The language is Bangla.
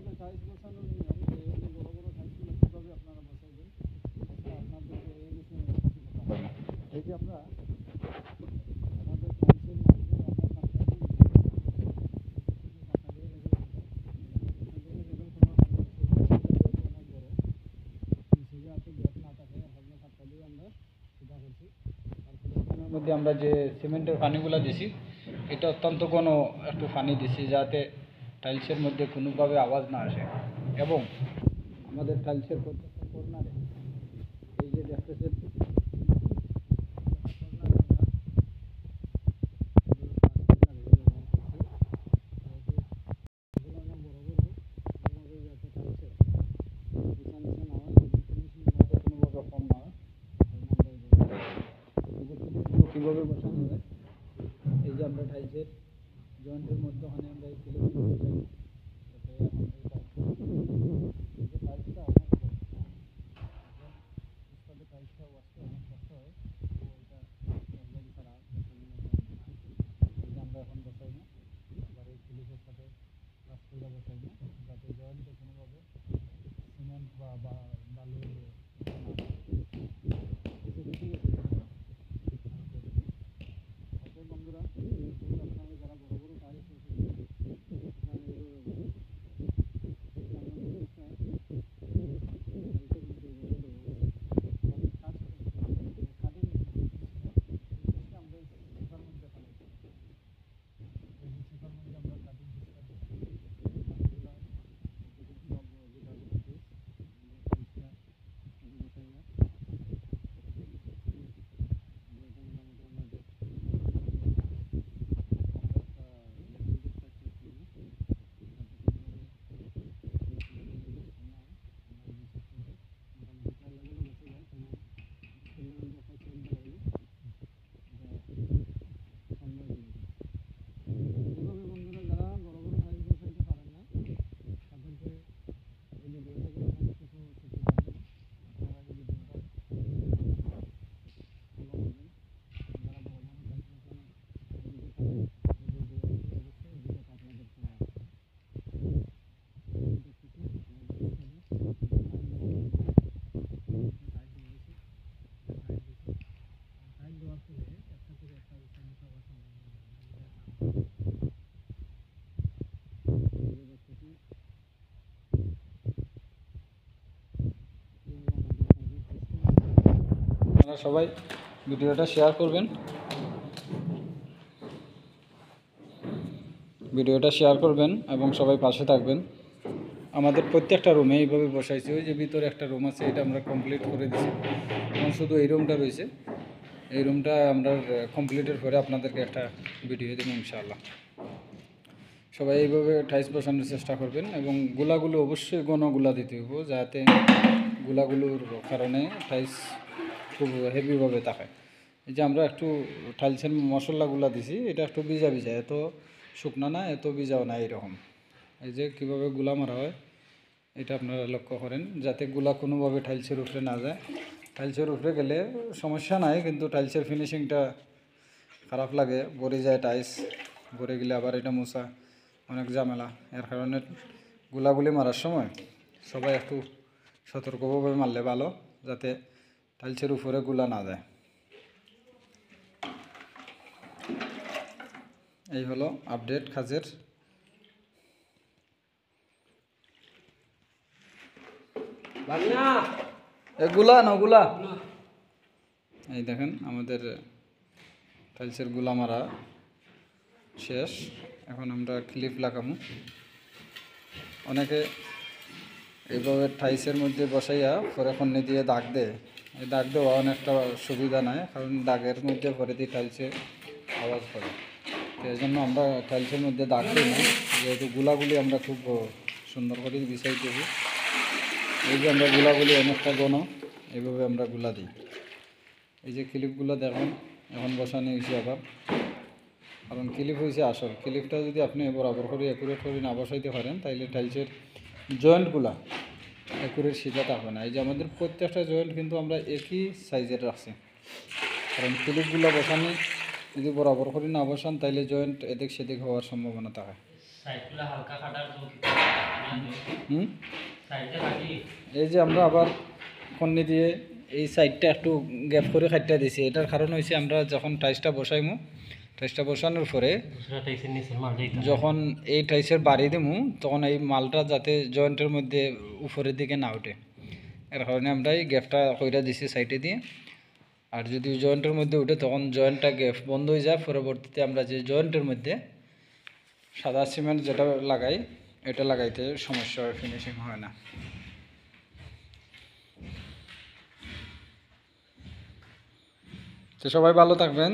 আপনাদের টাইলস বসানোর নিয়ম যে এই যে বড় বড় টাইলসগুলো কীভাবে আপনারা বসাইবেন আপনাদেরকে এই বিষয়ে কিছু কথা বলি। এই যে আমরা আমাদের টাইলসের মাঝে আমরা কাঁচা দিয়ে মধ্যে আমরা যে সিমেন্টের পানিগুলো দিছি এটা অত্যন্ত কোনো একটু পানি দিছি যাতে টাইলসের মধ্যে কোনোভাবে আওয়াজ না আসে এবং আমাদের টাইলসের প্রত্যেকটা কর্নারে এই যে দেখতেছেন কীভাবে বসানো হয় এই যে আমরা টাইলসের জয়েন্টের মধ্যখানে আমরা এই ক্লিপগুলো বসাই যাতে এখন এই টাইলসটা অনেক টাইলসটা ওয়াশতে অনেক কষ্ট হয় তো এটা একদম ছাড়া এই যে আমরা এখন বসাই না আবার এই ক্লিপের সাথে কাজ করে বসাই না যাতে জয়েন্টে কোনোভাবে সিমেন্ট বা বালু বন্ধুরা আপনারা যারা বড় বড় টাইলস আপনারা সবাই ভিডিওটা শেয়ার করবেন এবং সবাই পাশে থাকবেন। আমাদের প্রত্যেকটা রুমে এইভাবে বসাইছি ওই যে ভিতরে একটা রুম আছে এটা আমরা কমপ্লিট করে দিছি এখন শুধু এই রুমটা রয়েছে এই রুমটা আমরা কমপ্লিটের পরে আপনাদেরকে একটা ভিডিও দেব ইনশাআল্লাহ। সবাই এইভাবে টাইলস বসানোর চেষ্টা করবেন এবং গুলাগুলো অবশ্যই গুলা দিতে হবে যাতে গুলাগুলোর কারণে টাইলস খুব হেভিভাবে থাকে। এই যে আমরা একটু টাইলসের মশলাগুলো দিছি এটা একটু ভিজা ভিজা এত শুকনা না এত ভিজাও না এরকম। এই যে কীভাবে গুলা মারা হয় এটা আপনারা লক্ষ্য করেন যাতে গুলা কোনোভাবে টাইলসের উপরে না যায়। টাইলসের উপরে গেলে সমস্যা নাই কিন্তু টাইলসের ফিনিশিংটা খারাপ লাগে ভরে যায় টাইলস ভরে গেলে আবার এটা মোছা অনেক ঝামেলা। এর কারণে গুলাগুলি মারার সময় সবাই একটু সতর্কভাবে মারলে ভালো যাতে টাইলসের উপরে গুলা না যায়। এই হলো আপডেট কাজের। গুলা এই দেখেন আমাদের টাইলসের গুলা মারা শেষ। এখন আমরা ক্লিপ লাগামু। অনেকে এইভাবে টাইলসের মধ্যে বসাইয়া পরে ফন্নি দিয়ে দাগ দেয়। এই দাগ দেওয়া অনেকটা সুবিধা নাই কারণ দাগের মধ্যে পরে দিয়ে টাইলসে আওয়াজ করে তো এই জন্য আমরা টাইলসের মধ্যে দাগ দিই না যেহেতু গুলাগুলি আমরা খুব সুন্দর করে বিছাইতেছি। এই যে আমরা গুলাগুলি অনেকটা ঘন এইভাবে আমরা গুলা দিই। এই যে ক্লিপগুলো দেখুন এখন বসানো হয়েছে আবার কারণ ক্লিপ হয়েছে আসল। ক্লিপটা যদি আপনি বরাবর করে অ্যাকুরেট করে না বসাইতে পারেন তাইলে টাইলসের জয়েন্টগুলা অ্যাকুরেট সিধা থাকবে না। এই যে আমাদের প্রত্যেকটা জয়েন্ট কিন্তু আমরা একই সাইজের রাখছি কারণ ক্লিপগুলো বসানো যদি বরাবর করে না বসান তাইলে জয়েন্ট এদিক সেদিক হওয়ার সম্ভাবনা থাকে। হুম, এই যে আমরা আবার কন্নি দিয়ে এই সাইডটা একটু গ্যাপ করে খাইটা দিছি। এটার কারণ হয়েছে আমরা যখন টাইসটা বসাইমু, টাইসটা বসানোর পরে যখন এই টাইসের বাড়ি দিমু তখন এই মালটা যাতে জয়েন্টের মধ্যে উপরের দিকে না ওঠে, এর কারণে আমরা এই গ্যাপটা কইরা দিছি সাইডে দিয়ে। আর যদি জয়েন্টের মধ্যে উঠে তখন জয়েন্টটা গ্যাপ বন্ধ হয়ে যায়, পরবর্তীতে আমরা যে জয়েন্টের মধ্যে সাদা সিমেন্ট যেটা লাগাই এটা লাগাইতে সমস্যা হয়, ফিনিশিং হয় না। তো সবাই ভালো থাকবেন।